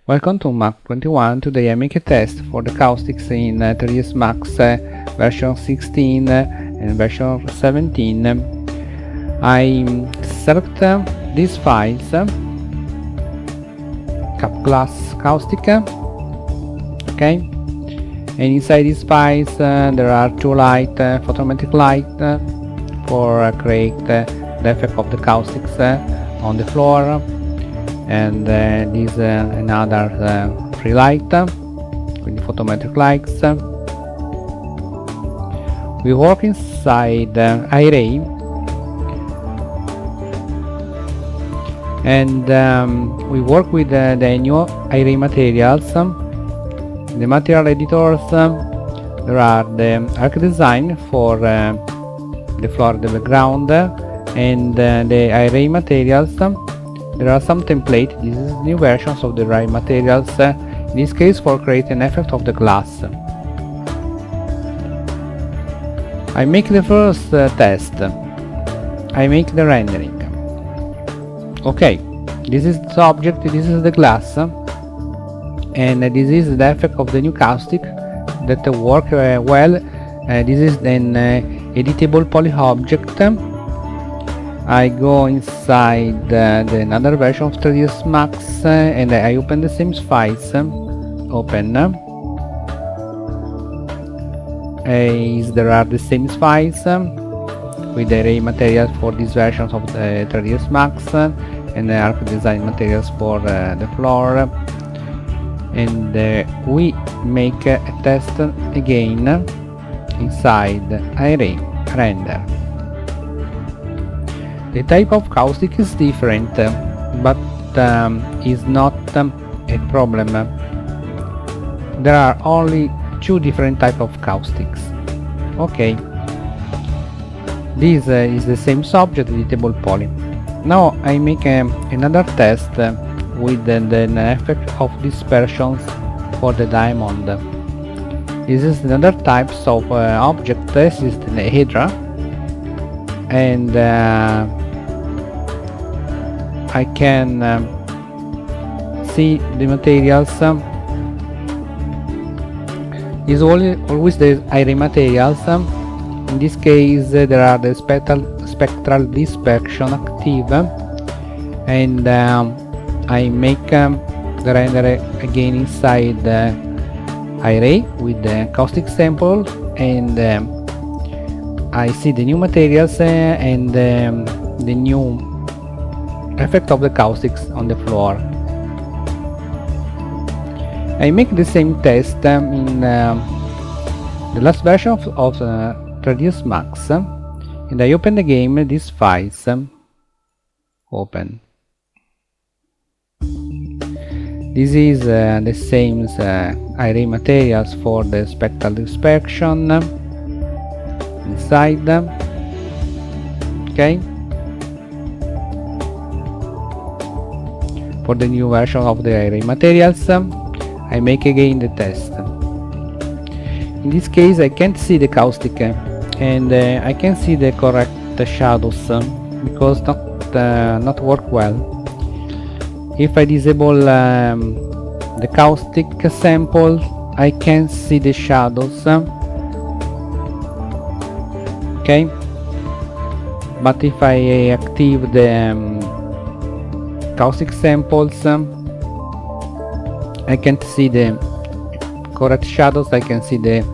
Welcome to Mac 21. Today I make a test for the caustics in 3ds Max version 16 and version 17. I select these files, cap glass caustic, okay, and inside these files there are two light, photometric light for create the effect of the caustics on the floor, and this another free light with the photometric lights. We work inside Iray, and we work with the new Iray materials. The material editors, there are the arc design for the floor, the background, and the Iray materials. There are some templates. This is new versions of the Iray materials, in this case for creating an effect of the glass. I make the first test. I make the rendering. Okay, this is the object, this is the glass, and this is the effect of the new caustic that work well. This is an editable poly object. I go inside another version of 3ds Max and I open the same files. Open. There are the same files with the Iray materials for these versions of the 3ds Max and the arc design materials for the floor. And we make a test again inside Iray render. The type of caustic is different, but is not a problem. There are only two different types of caustics. Okay, this is the same subject, editable poly. Now I make another test with the effect of dispersions for the diamond. This is another types of object. This is the hydra, and I can see the materials. Is always the Iray materials. In this case there are the spectral dispersion active, and I make the render again inside Iray with the caustic sample, and I see the new materials and the new effect of the caustics on the floor. I make the same test in the last version of 3ds Max, and I open the game these files. Open. This is the same Iray materials for the spectral dispersion inside. Okay. For the new version of the Iray materials, I make again the test. In this case I can't see the caustic, and I can see the correct shadows because not work well. If I disable the caustic sample, I can see the shadows. Okay, but if I active the caustic samples, I can't see the correct shadows. I can see the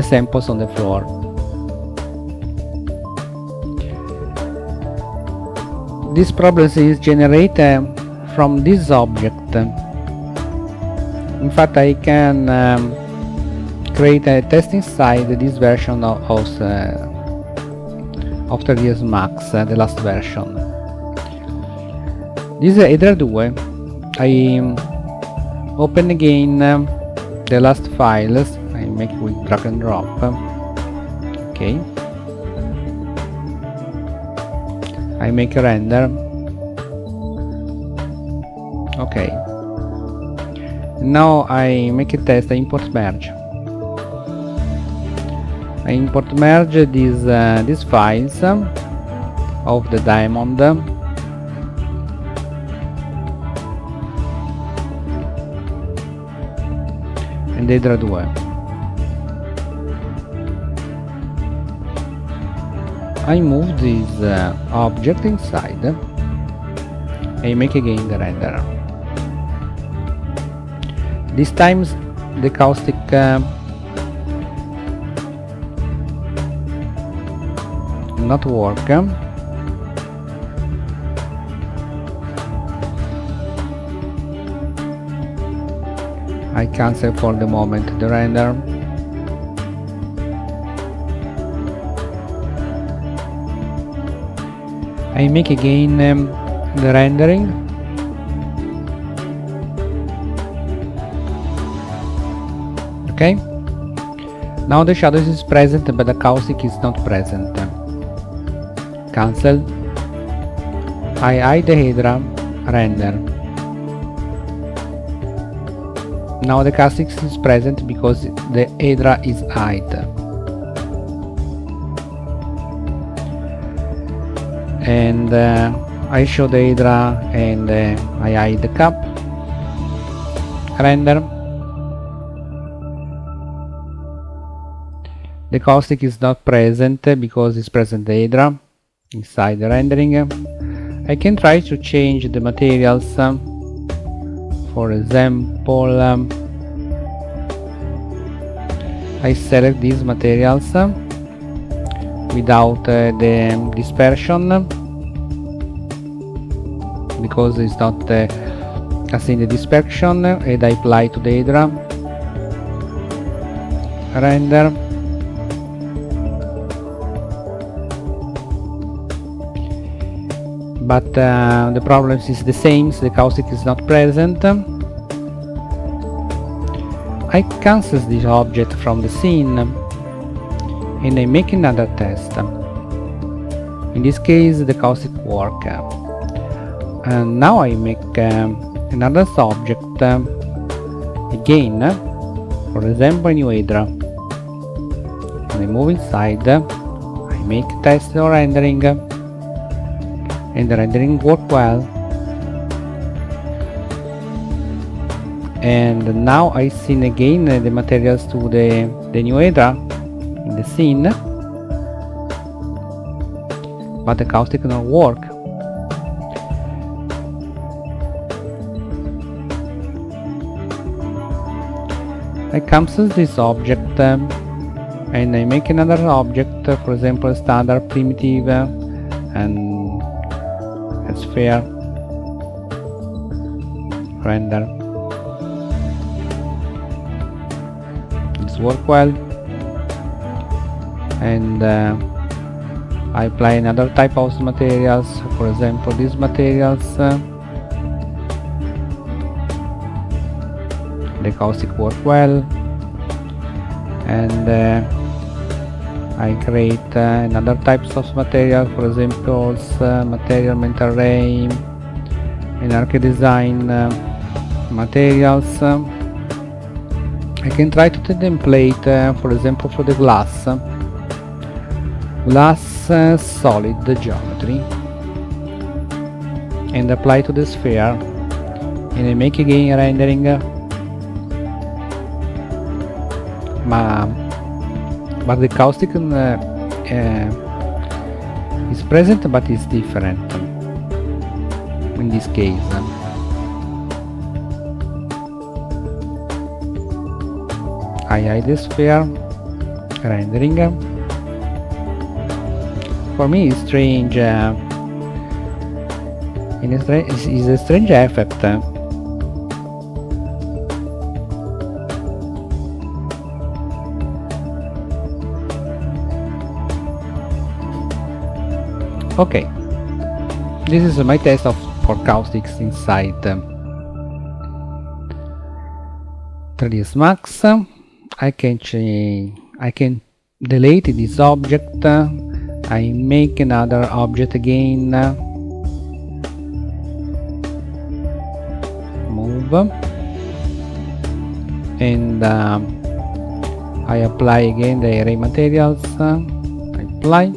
samples on the floor. This problem is generated from this object. In fact, I can create a test inside this version of 3ds Max, the last version. This is Hydra 2. I open again the last files. I make with drag and drop. Okay, I make a render. Okay, now I make a test. I import merge. I import merge these files of the diamond. and Hydra 2. I move this object inside. I make again the render. This time the caustic not work. I cancel for the moment the render. I make again the rendering. Okay. Now the shadows is present but the caustic is not present. Cancel. I hide the Hydra, render. Now the caustic is present because the Hydra is hid. And I show the Hydra and I hide the cap, render. The caustic is not present because it's present the Hydra inside the rendering. I can try to change the materials. For example, I select these materials without the dispersion because it's not casting the dispersion, and I apply to the Hydra, render. But the problem is the same, so the caustic is not present. I cancel this object from the scene and I make another test. In this case the caustic work. And now I make another object again, for example a new Hydra. And I move inside, I make test or rendering. And the rendering worked well. And now I scene again the materials to the new Hydra in the scene, but the caustic not work. I cancel this object and I make another object, for example standard primitive and a sphere, render. This work well, and I apply another type of materials, for example these materials. The caustic work well, and I create another types of material, for example material mental array and arcade design materials. I can try to template, for example for the glass solid geometry, and apply to the sphere, and I make again a rendering. But the caustic is present but is different in this case. I hide the sphere, rendering. For me it's strange, it's a strange effect. Okay, this is my test for caustics inside 3ds Max. I can delete this object. I make another object again, move, and I apply again the array materials. I apply,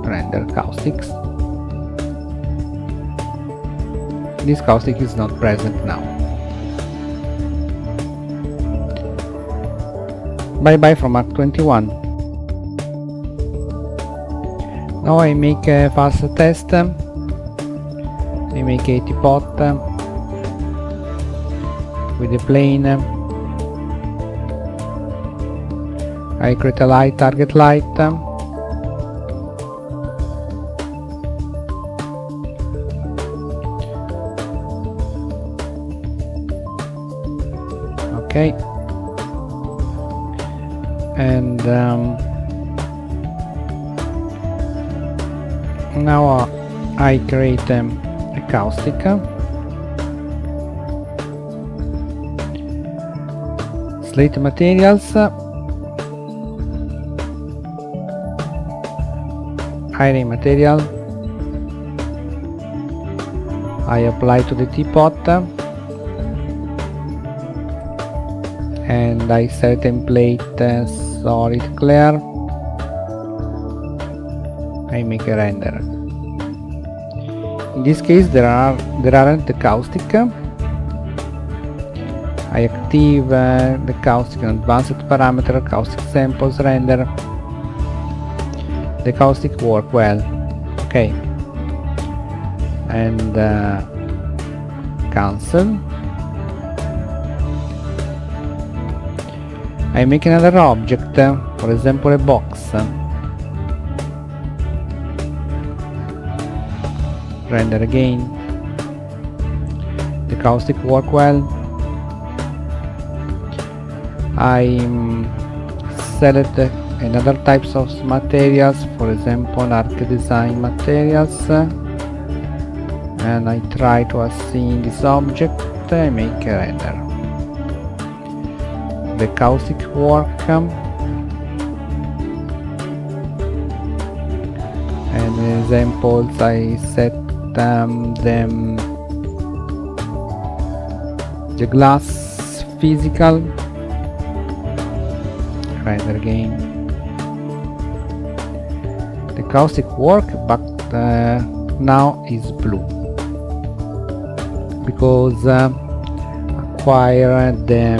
render caustics. This caustic is not present now. Bye bye from Mark 21. Now I make a fast test. I make a teapot with a plane. I create a light, target light. Okay. And now I create a caustic. Slate materials. Iray material. I apply to the teapot. And I set template solid clear. I make a render. In this case there aren't the caustic. I active the caustic and advanced parameter, caustic samples render. The caustic work well. Okay. And cancel. I make another object, for example a box. Render again. The caustic work well. I select another types of materials, for example arc design materials, and I try to assign this object. I make a render. The caustic work, and in examples I set the glass physical. Render again. The caustic work, but now is blue because acquire the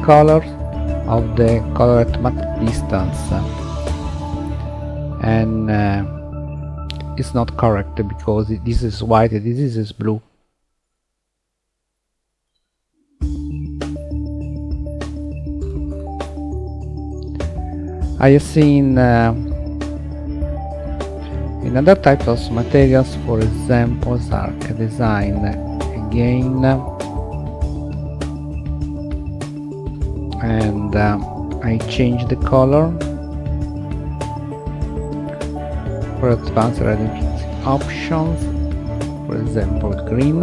color of the color at max distance, and it's not correct because this is white, this is blue. I have seen in other types of materials, for example arc design again, and I change the color for advanced rendering options, for example green.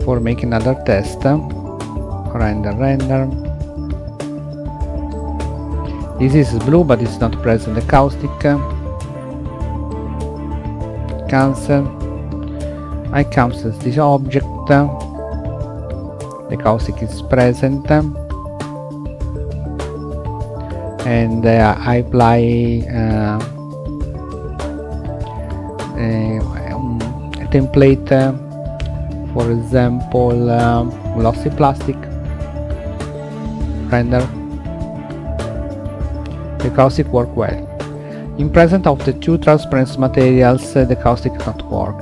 For making another test, render. This is blue, but it's not present the caustic. Cancel. I cancel this object. The caustic is present, and I apply a template, for example glossy plastic. Render. The caustic work well. In presence of the two transparent materials, the caustic not work.